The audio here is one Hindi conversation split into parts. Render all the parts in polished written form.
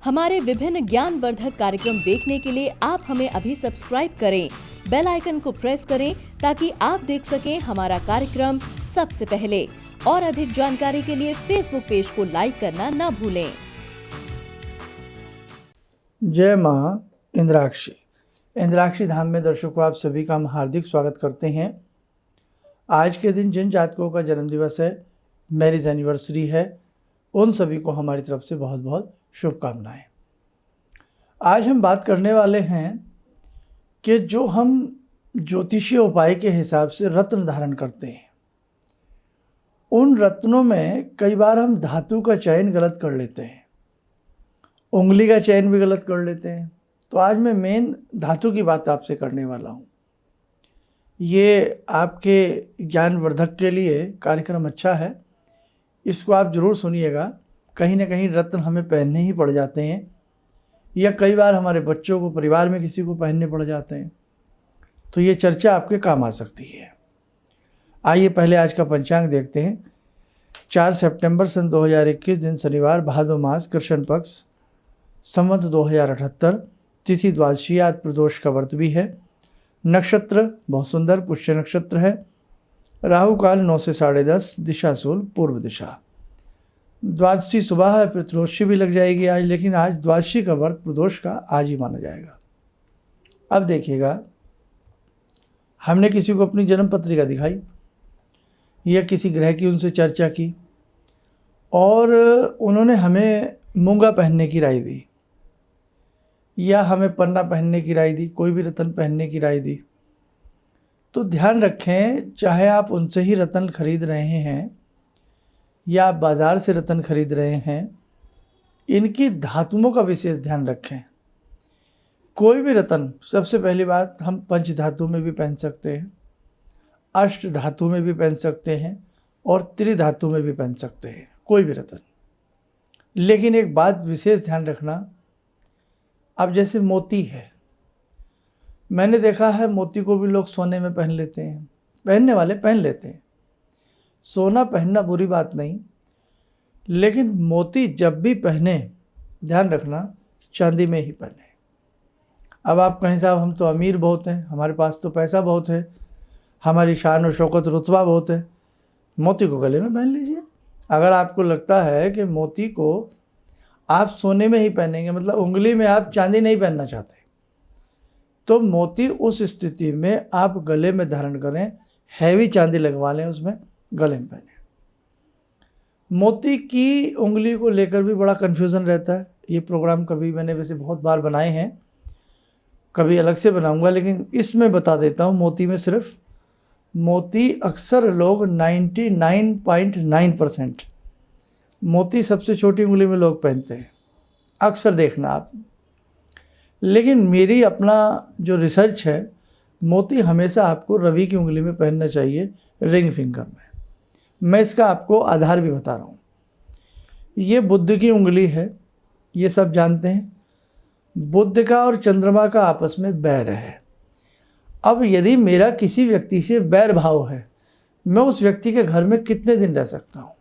हमारे विभिन्न ज्ञानवर्धक कार्यक्रम देखने के लिए आप हमें अभी सब्सक्राइब करें, बेल आइकन को प्रेस करें ताकि आप देख सकें हमारा कार्यक्रम सबसे पहले। और अधिक जानकारी के लिए फेसबुक पेज को लाइक करना न भूलें। जय माँ इंद्राक्षी। इंद्राक्षी धाम में दर्शकों आप सभी का हम हार्दिक स्वागत करते हैं। आज के दिन जिन जातकों का जन्मदिवस है, मैरिज एनिवर्सरी है, उन सभी को हमारी तरफ से बहुत बहुत शुभकामनाएं। आज हम बात करने वाले हैं कि जो हम ज्योतिषीय उपाय के हिसाब से रत्न धारण करते हैं, उन रत्नों में कई बार हम धातु का चयन गलत कर लेते हैं, उंगली का चयन भी गलत कर लेते हैं। तो आज मैं मेन धातु की बात आपसे करने वाला हूँ। ये आपके ज्ञानवर्धक के लिए कार्यक्रम अच्छा है, इसको आप ज़रूर सुनिएगा। कहीं ना कहीं रत्न हमें पहनने ही पड़ जाते हैं, या कई बार हमारे बच्चों को, परिवार में किसी को पहनने पड़ जाते हैं, तो ये चर्चा आपके काम आ सकती है। आइए पहले आज का पंचांग देखते हैं। 4 सितंबर सन 2021 दिन शनिवार, भादो मास, कृष्ण पक्ष, संवत 2078, तिथि द्वादशी, आज प्रदोष का व्रत भी है। नक्षत्र बहुत सुंदर पुष्य नक्षत्र है। राहु काल 9 से 10:30, दिशा शूल पूर्व दिशा। द्वादशी सुबह है, पितृदोषी भी लग जाएगी आज, लेकिन आज द्वादशी का व्रत प्रदोष का आज ही माना जाएगा। अब देखिएगा, हमने किसी को अपनी जन्म पत्रिका दिखाई या किसी ग्रह की उनसे चर्चा की और उन्होंने हमें मूंगा पहनने की राय दी या हमें पन्ना पहनने की राय दी, कोई भी रत्न पहनने की राय दी। तो ध्यान रखें, चाहे आप उनसे ही रत्न खरीद रहे हैं या आप बाज़ार से रत्न खरीद रहे हैं, इनकी धातुओं का विशेष ध्यान रखें। कोई भी रत्न, सबसे पहली बात, हम पंच धातु में भी पहन सकते हैं, अष्ट धातु में भी पहन सकते हैं और त्रिधातु में भी पहन सकते हैं, कोई भी रत्न। लेकिन एक बात विशेष ध्यान रखना, अब जैसे मोती है, मैंने देखा है मोती को भी लोग सोने में पहन लेते हैं, पहनने वाले पहन लेते हैं। सोना पहनना बुरी बात नहीं, लेकिन मोती जब भी पहने, ध्यान रखना चांदी में ही पहने। अब आप कहें साहब हम तो अमीर बहुत हैं, हमारे पास तो पैसा बहुत है, हमारी शान और शौकत रुतबा बहुत है, मोती को गले में पहन लीजिए। अगर आपको लगता है कि मोती को आप सोने में ही पहनेंगे, मतलब उंगली में आप चांदी नहीं पहनना चाहते, तो मोती उस स्थिति में आप गले में धारण करें, हैवी चांदी लगवा लें, उसमें गले में पहने। मोती की उंगली को लेकर भी बड़ा कन्फ्यूज़न रहता है। ये प्रोग्राम कभी मैंने वैसे बहुत बार बनाए हैं, कभी अलग से बनाऊंगा, लेकिन इसमें बता देता हूँ। मोती में सिर्फ मोती अक्सर लोग 99.9% मोती सबसे छोटी उंगली में लोग पहनते हैं, अक्सर देखना आप। लेकिन मेरी अपना जो रिसर्च है, मोती हमेशा आपको रवि की उंगली में पहनना चाहिए, रिंग फिंगर में। मैं इसका आपको आधार भी बता रहा हूँ। ये बुध की उंगली है, ये सब जानते हैं। बुध का और चंद्रमा का आपस में बैर है। अब यदि मेरा किसी व्यक्ति से बैर भाव है, मैं उस व्यक्ति के घर में कितने दिन रह सकता हूँ?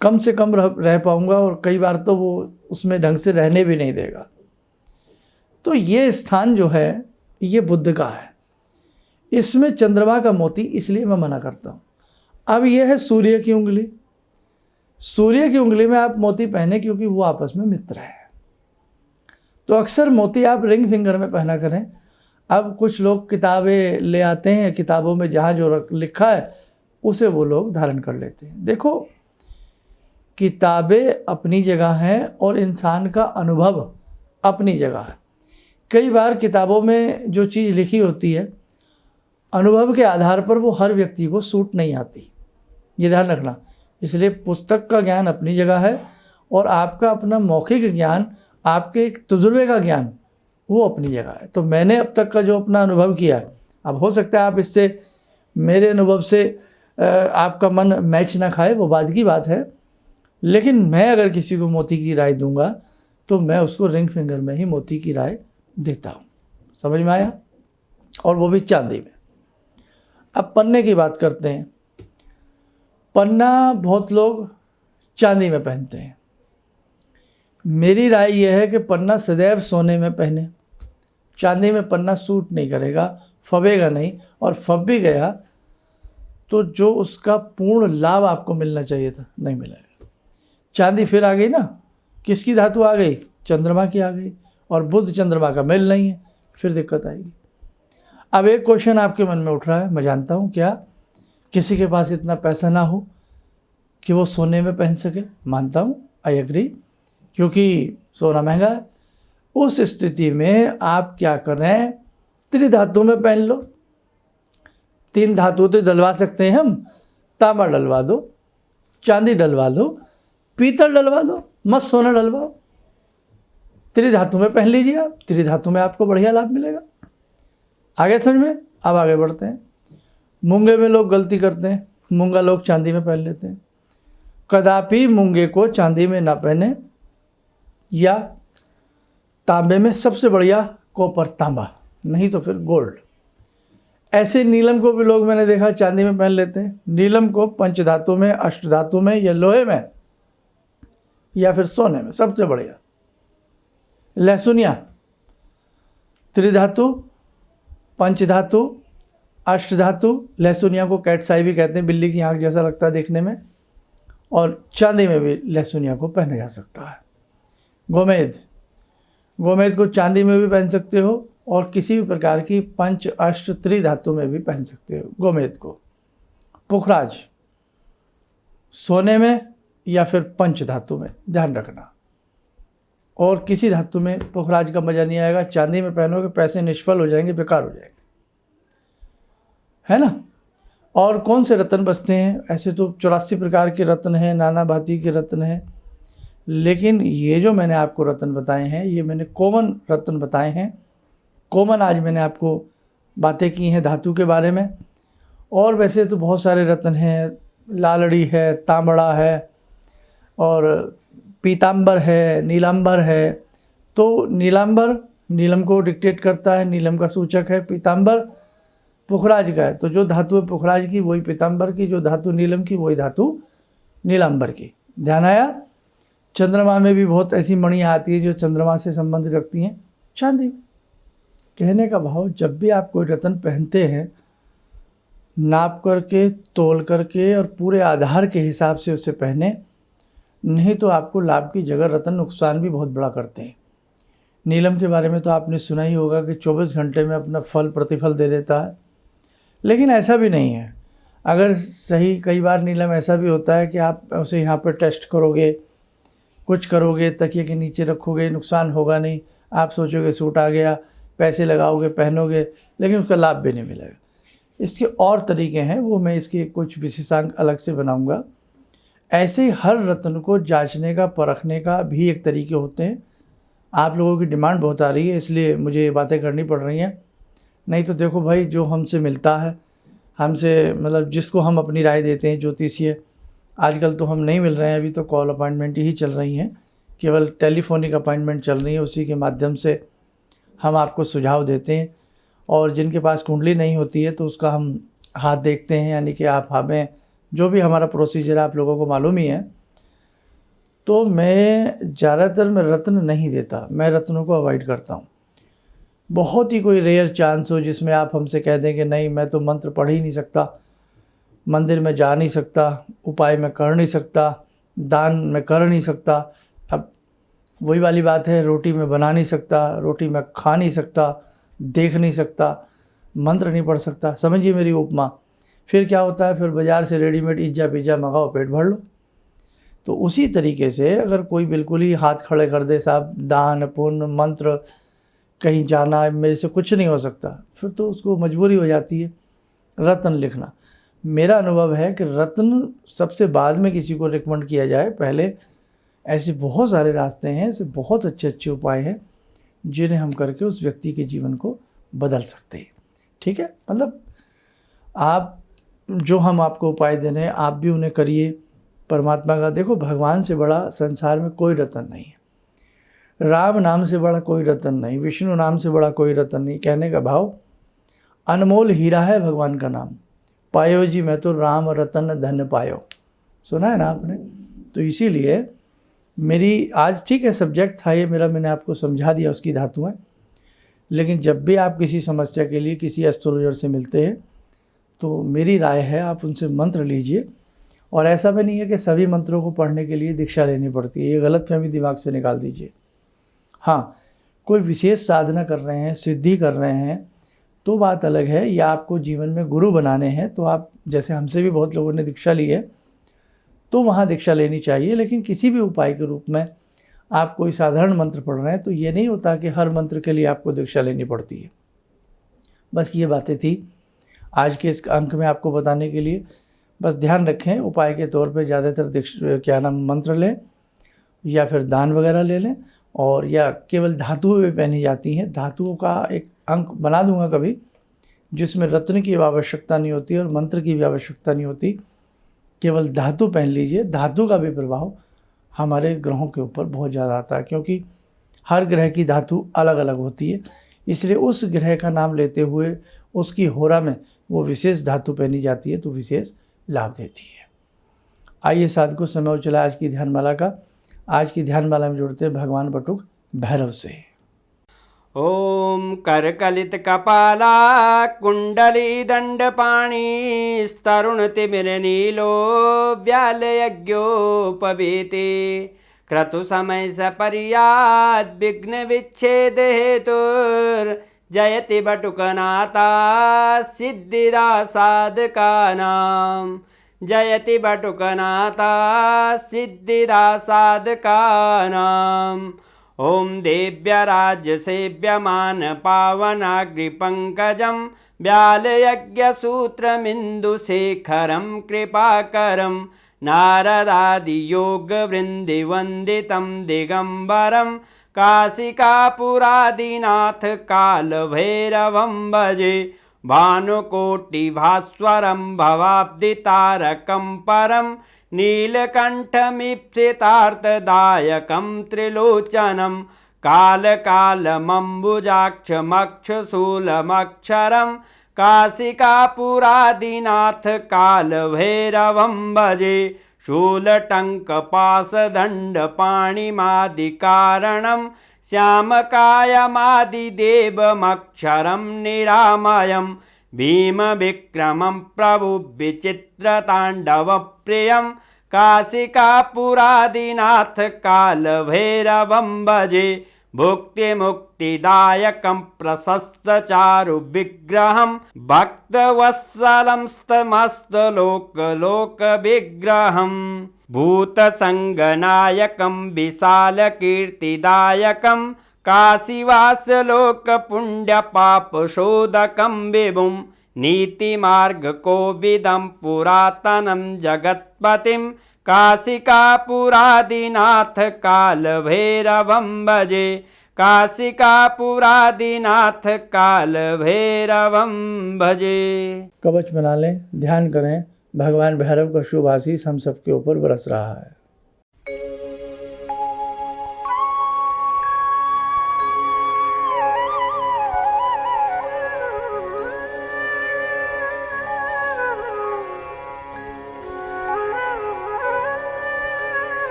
कम से कम रह पाऊँगा, और कई बार तो वो उसमें ढंग से रहने भी नहीं देगा। तो ये स्थान जो है, ये बुध का है, इसमें चंद्रमा का मोती, इसलिए मैं मना करता हूँ। अब यह है सूर्य की उंगली। सूर्य की उंगली में आप मोती पहने, क्योंकि वो आपस में मित्र है। तो अक्सर मोती आप रिंग फिंगर में पहना करें। अब कुछ लोग किताबें ले आते हैं, किताबों में जहाँ जो लिखा है उसे वो लोग धारण कर लेते हैं। देखो, किताबें अपनी जगह हैं और इंसान का अनुभव अपनी जगह है। कई बार किताबों में जो चीज़ लिखी होती है, अनुभव के आधार पर वो हर व्यक्ति को सूट नहीं आती, ये ध्यान रखना। इसलिए पुस्तक का ज्ञान अपनी जगह है और आपका अपना मौखिक ज्ञान, आपके एक तजुर्बे का ज्ञान, वो अपनी जगह है। तो मैंने अब तक का जो अपना अनुभव किया है, अब हो सकता है आप इससे, मेरे अनुभव से आपका मन मैच ना खाए, वो बाद की बात है। लेकिन मैं अगर किसी को मोती की राय दूंगा, तो मैं उसको रिंग फिंगर में ही मोती की राय देता हूँ। समझ में आया? और वो भी चांदी में। अब पन्ने की बात करते हैं। पन्ना बहुत लोग चांदी में पहनते हैं, मेरी राय यह है कि पन्ना सदैव सोने में पहने। चांदी में पन्ना सूट नहीं करेगा, फबेगा नहीं, और फब भी गया तो जो उसका पूर्ण लाभ आपको मिलना चाहिए था नहीं मिलेगा। चांदी फिर आ गई ना, किसकी धातु आ गई? चंद्रमा की आ गई, और बुध चंद्रमा का मेल नहीं है, फिर दिक्कत आएगी। अब एक क्वेश्चन आपके मन में उठ रहा है, मैं जानता हूँ, क्या किसी के पास इतना पैसा ना हो कि वो सोने में पहन सके? मानता हूँ, आई एग्री, क्योंकि सोना महंगा है। उस स्थिति में आप क्या करें, त्रिधातु में पहन लो। 3 धातु तो डलवा सकते हैं हम, तांबा डलवा दो, चांदी डलवा दो, पीतल डलवा दो, मत सोना डलवाओ। त्रिधातु में पहन लीजिए आप, त्रिधातु में आपको बढ़िया लाभ मिलेगा। आगे समझ में? अब आगे बढ़ते हैं। मूंगे में लोग गलती करते हैं, मूंगा लोग चांदी में पहन लेते हैं। कदापि मूंगे को चांदी में ना पहने, या तांबे में, सबसे बढ़िया कॉपर तांबा, नहीं तो फिर गोल्ड। ऐसे नीलम को भी लोग मैंने देखा चांदी में पहन लेते हैं। नीलम को पंचधातु में, अष्टधातु में, या लोहे में, या फिर सोने में, सबसे बढ़िया। लहसुनिया, त्रिधातु, पंचधातु, अष्टधातु। लहसुनिया को कैटसाई भी कहते हैं, बिल्ली की आंख जैसा लगता है देखने में, और चांदी में भी लहसुनिया को पहना जा सकता है। गोमेद, गोमेद को चांदी में भी पहन सकते हो, और किसी भी प्रकार की पंच अष्ट त्रिधातु में भी पहन सकते हो गोमेद को। पुखराज, सोने में या फिर पंच धातु में, ध्यान रखना। और किसी धातु में पुखराज का मज़ा नहीं आएगा। चांदी में पहनोगे पैसे निष्फल हो जाएंगे, बेकार हो जाएंगे, है ना। और कौन से रत्न बचते हैं? ऐसे तो 84 प्रकार के रत्न हैं, नाना भांति के रत्न हैं, लेकिन ये जो मैंने आपको रत्न बताए हैं, ये मैंने कॉमन रत्न बताए हैं। कॉमन आज मैंने आपको बातें की हैं धातु के बारे में। और वैसे तो बहुत सारे रत्न हैं, लालड़ी है, तांबड़ा है, और पीतांबर है, नीलांबर है। तो नीलांबर नीलम को डिक्टेट करता है, नीलम का सूचक है। पीतांबर पुखराज का है, तो जो धातु है पुखराज की वही पीतांबर की, जो धातु नीलम की वही धातु नीलांबर की। ध्यान आया? चंद्रमा में भी बहुत ऐसी मणियाँ आती है जो चंद्रमा से संबंध रखती हैं, चांदी में। कहने का भाव, जब भी आप कोई रत्न पहनते हैं, नाप करके, तोल करके और पूरे आधार के हिसाब से उसे पहने, नहीं तो आपको लाभ की जगह रत्न नुकसान भी बहुत बड़ा करते हैं। नीलम के बारे में तो आपने सुना ही होगा कि 24 घंटे में अपना फल प्रतिफल दे देता है, लेकिन ऐसा भी नहीं है। अगर सही, कई बार नीलम ऐसा भी होता है कि आप उसे यहाँ पर टेस्ट करोगे, कुछ करोगे, तकिए के नीचे रखोगे, नुकसान होगा नहीं। आप सोचोगे सूट आ गया, पैसे लगाओगे, पहनोगे, लेकिन उसका लाभ भी नहीं मिलेगा। इसके और तरीके हैं, वो मैं इसके कुछ विशेषांक अलग से बनाऊंगा। ऐसे ही हर रत्न को जांचने का, परखने का भी एक तरीके होते हैं। आप लोगों की डिमांड बहुत आ रही है, इसलिए मुझे ये बातें करनी पड़ रही हैं। नहीं तो देखो भाई, जो हमसे मिलता है, हमसे मतलब जिसको हम अपनी राय देते हैं, ज्योतिषीय, आजकल तो हम नहीं मिल रहे हैं, अभी तो कॉल अपॉइंटमेंट ही चल रही हैं, केवल टेलीफोनिक अपॉइंटमेंट चल रही है। उसी के माध्यम से हम आपको सुझाव देते हैं। और जिनके पास कुंडली नहीं होती है तो उसका हम हाथ देखते हैं, यानी कि आप हमें, जो भी हमारा प्रोसीजर आप लोगों को मालूम ही है। तो मैं ज़्यादातर मैं रत्न नहीं देता, मैं रत्नों को अवॉइड करता हूँ। बहुत ही कोई रेयर चांस हो जिसमें आप हमसे कह दें कि नहीं, मैं तो मंत्र पढ़ ही नहीं सकता, मंदिर में जा नहीं सकता, उपाय में कर नहीं सकता, दान में कर नहीं सकता। अब वही वाली बात है, रोटी में बना नहीं सकता, रोटी में खा नहीं सकता, देख नहीं सकता, मंत्र नहीं पढ़ सकता, समझिए मेरी उपमा। फिर क्या होता है, फिर बाज़ार से रेडीमेड इज्जा पिज्जा मंगाओ, पेट भर लो। तो उसी तरीके से अगर कोई बिल्कुल ही हाथ खड़े कर दे, साहब दान पुण्य मंत्र, कहीं जाना मेरे से कुछ नहीं हो सकता, फिर तो उसको मजबूरी हो जाती है रत्न लिखना। मेरा अनुभव है कि रत्न सबसे बाद में किसी को रिकमेंड किया जाए, पहले ऐसे बहुत सारे रास्ते हैं, ऐसे बहुत अच्छे अच्छे उपाय हैं जिन्हें हम करके उस व्यक्ति के जीवन को बदल सकते हैं। ठीक है, मतलब आप जो हम आपको उपाय दे रहे हैं, आप भी उन्हें करिए। परमात्मा का, देखो भगवान से बड़ा संसार में कोई रत्न नहीं है, राम नाम से बड़ा कोई रत्न नहीं, विष्णु नाम से बड़ा कोई रत्न नहीं। कहने का भाव, अनमोल हीरा है भगवान का नाम, पायो जी मैं तो राम रतन धन पायो, सुना है ना आपने। तो इसीलिए मेरी आज ठीक है सब्जेक्ट था ये मेरा, मैंने आपको समझा दिया उसकी धातुएं, लेकिन जब भी आप किसी समस्या के लिए किसी एस्ट्रोलॉजर से मिलते हैं तो मेरी राय है आप उनसे मंत्र लीजिए। और ऐसा भी नहीं है कि सभी मंत्रों को पढ़ने के लिए दीक्षा लेनी पड़ती है, ये गलतफहमी दिमाग से निकाल दीजिए। हाँ, कोई विशेष साधना कर रहे हैं, सिद्धि कर रहे हैं तो बात अलग है, या आपको जीवन में गुरु बनाने हैं तो आप, जैसे हमसे भी बहुत लोगों ने दीक्षा ली है, तो वहाँ दीक्षा लेनी चाहिए। लेकिन किसी भी उपाय के रूप में आप कोई साधारण मंत्र पढ़ रहे हैं तो ये नहीं होता कि हर मंत्र के लिए आपको दीक्षा लेनी पड़ती है। बस ये बातें थी आज के इस अंक में आपको बताने के लिए। बस ध्यान रखें, उपाय के तौर पे ज़्यादातर मंत्र लें या फिर दान वगैरह ले लें, और या केवल धातुएं भी पहनी जाती हैं। धातुओं का एक अंक बना दूंगा कभी, जिसमें रत्न की आवश्यकता नहीं होती और मंत्र की भी आवश्यकता नहीं होती, केवल धातु पहन लीजिए। धातु का भी प्रभाव हमारे ग्रहों के ऊपर बहुत ज़्यादा आता है, क्योंकि हर ग्रह की धातु अलग अलग होती है, इसलिए उस ग्रह का नाम लेते हुए उसकी होरा में वो विशेष धातु पहनी जाती है तो विशेष लाभ देती है। आइए साधकों, समय हो चला आज की ध्यानमाला का। आज की ध्यानमाला में जुड़ते हैं भगवान बटुक भैरव से। ओम करकलित कपाला कुंडली दंडपाणी स्तरुण तिमिर नीलो व्याल यज्ञोपवीते क्रतु समय सपर्याद विघ्न विच्छेद हेतुर जयति बटुकनाथा सिद्धिदा साधकानां जयति बटुकनाथा सिद्धिदा साधकानां। ओम देव्य राज्य सेव्यमान पावनाग्रिपंकजं व्यालयज्ञसूत्रमिन्दुशेखरं कृपाकरं नारदादियोगवृन्दिवन्दितं दिगम्बरं काशिकापुरादिनाथ कालभैरवं भजे भानुकोटिभास्वरं भवाब्दितारकं परं नीलकण्ठमीप्सितार्थदायकं त्रिलोचनं कालकालमम्बुजाक्षमक्षशूलमक्षरं काशिकापुरादिनाथ कालभैरवं भजे शूलटङ्कपाशदण्डपाणिमादिकारणं श्यामकायमादिदेवमक्षरं निरामयं भीमविक्रमं प्रभुविचित्रताण्डवप्रियं काशिकापुरादिनाथ कालभैरवं भजे भुक्तिमुक्तिदायकं प्रशस्तचारुविग्रहं भक्तवत्सलं स्तमस्तलोकलोकविग्रहं भूतसङ्गनायकं विशालकीर्तिदायकं काशीवासलोकपुण्यपापशोधकं विभुं नीतिमार्गकोविदं पुरातनं जगत्पतिं काशिकापुरादिनाथ कालभैरवं भजे काशिकापुरादिनाथ कालभैरवं भजे। कवच बना लें, ध्यान करें, भगवान भैरव का शुभ आशीष हम सबके ऊपर बरस रहा है।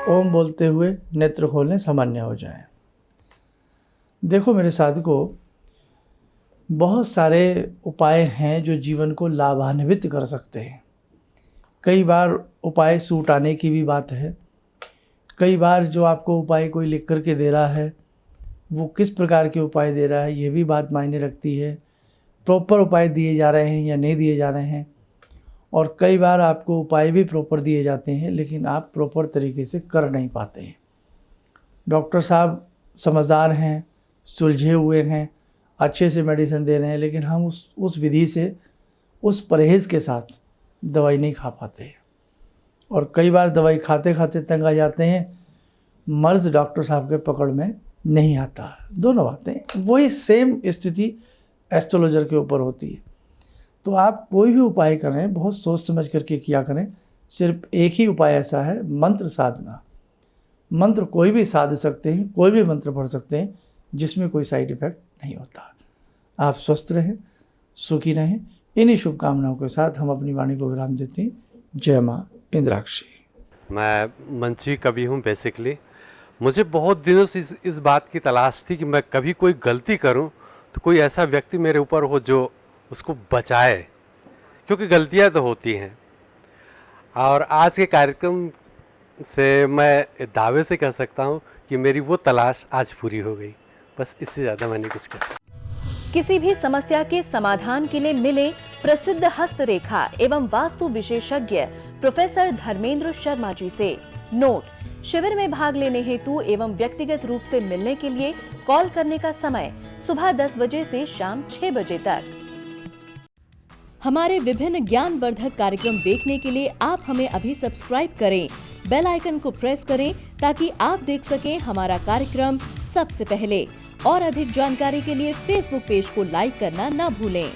ओम बोलते हुए नेत्र खोलने सामान्य हो जाएं। देखो मेरे साधकों, बहुत सारे उपाय हैं जो जीवन को लाभान्वित कर सकते हैं। कई बार उपाय सूट आने की भी बात है, कई बार जो आपको उपाय कोई लिख कर के दे रहा है वो किस प्रकार के उपाय दे रहा है ये भी बात मायने रखती है। प्रॉपर उपाय दिए जा रहे हैं या नहीं दिए जा रहे हैं, और कई बार आपको उपाय भी प्रॉपर दिए जाते हैं लेकिन आप प्रॉपर तरीके से कर नहीं पाते हैं। डॉक्टर साहब समझदार हैं, सुलझे हुए हैं, अच्छे से मेडिसिन दे रहे हैं, लेकिन हम उस विधि से, उस परहेज़ के साथ दवाई नहीं खा पाते हैं। और कई बार दवाई खाते खाते तंग आ जाते हैं, मर्ज़ डॉक्टर साहब के पकड़ में नहीं आता। दोनों बातें, वही सेम स्थिति एस्ट्रोलॉजर के ऊपर होती है। तो आप कोई भी उपाय करें बहुत सोच समझ करके किया करें। सिर्फ एक ही उपाय ऐसा है, मंत्र साधना। मंत्र कोई भी साध सकते हैं, कोई भी मंत्र पढ़ सकते हैं जिसमें कोई साइड इफ़ेक्ट नहीं होता। आप स्वस्थ रहें, सुखी रहें। इन्हीं शुभकामनाओं के साथ हम अपनी वाणी को विराम देते हैं। जय माँ इंद्राक्षी। मैं मंची कवि हूँ बेसिकली। मुझे बहुत दिनों से इस बात की तलाश थी कि मैं कभी कोई गलती करूँ तो कोई ऐसा व्यक्ति मेरे ऊपर हो जो उसको बचाए, क्योंकि गलतियाँ तो होती हैं। और आज के कार्यक्रम से मैं दावे से कह सकता हूँ कि मेरी वो तलाश आज पूरी हो गई। बस इससे ज़्यादा मैं नहीं कुछ कह सकता। किसी भी समस्या के समाधान के लिए मिले प्रसिद्ध हस्तरेखा एवं वास्तु विशेषज्ञ प्रोफेसर धर्मेंद्र शर्मा जी से। नोट: शिविर में भाग लेने हेतु एवं व्यक्तिगत रूप से मिलने के लिए कॉल करने का समय सुबह 10 बजे से शाम 6 बजे तक। हमारे विभिन्न ज्ञानवर्धक कार्यक्रम देखने के लिए आप हमें अभी सब्सक्राइब करें, बेल आइकन को प्रेस करें ताकि आप देख सकें हमारा कार्यक्रम सबसे पहले। और अधिक जानकारी के लिए फेसबुक पेज को लाइक करना न भूलें।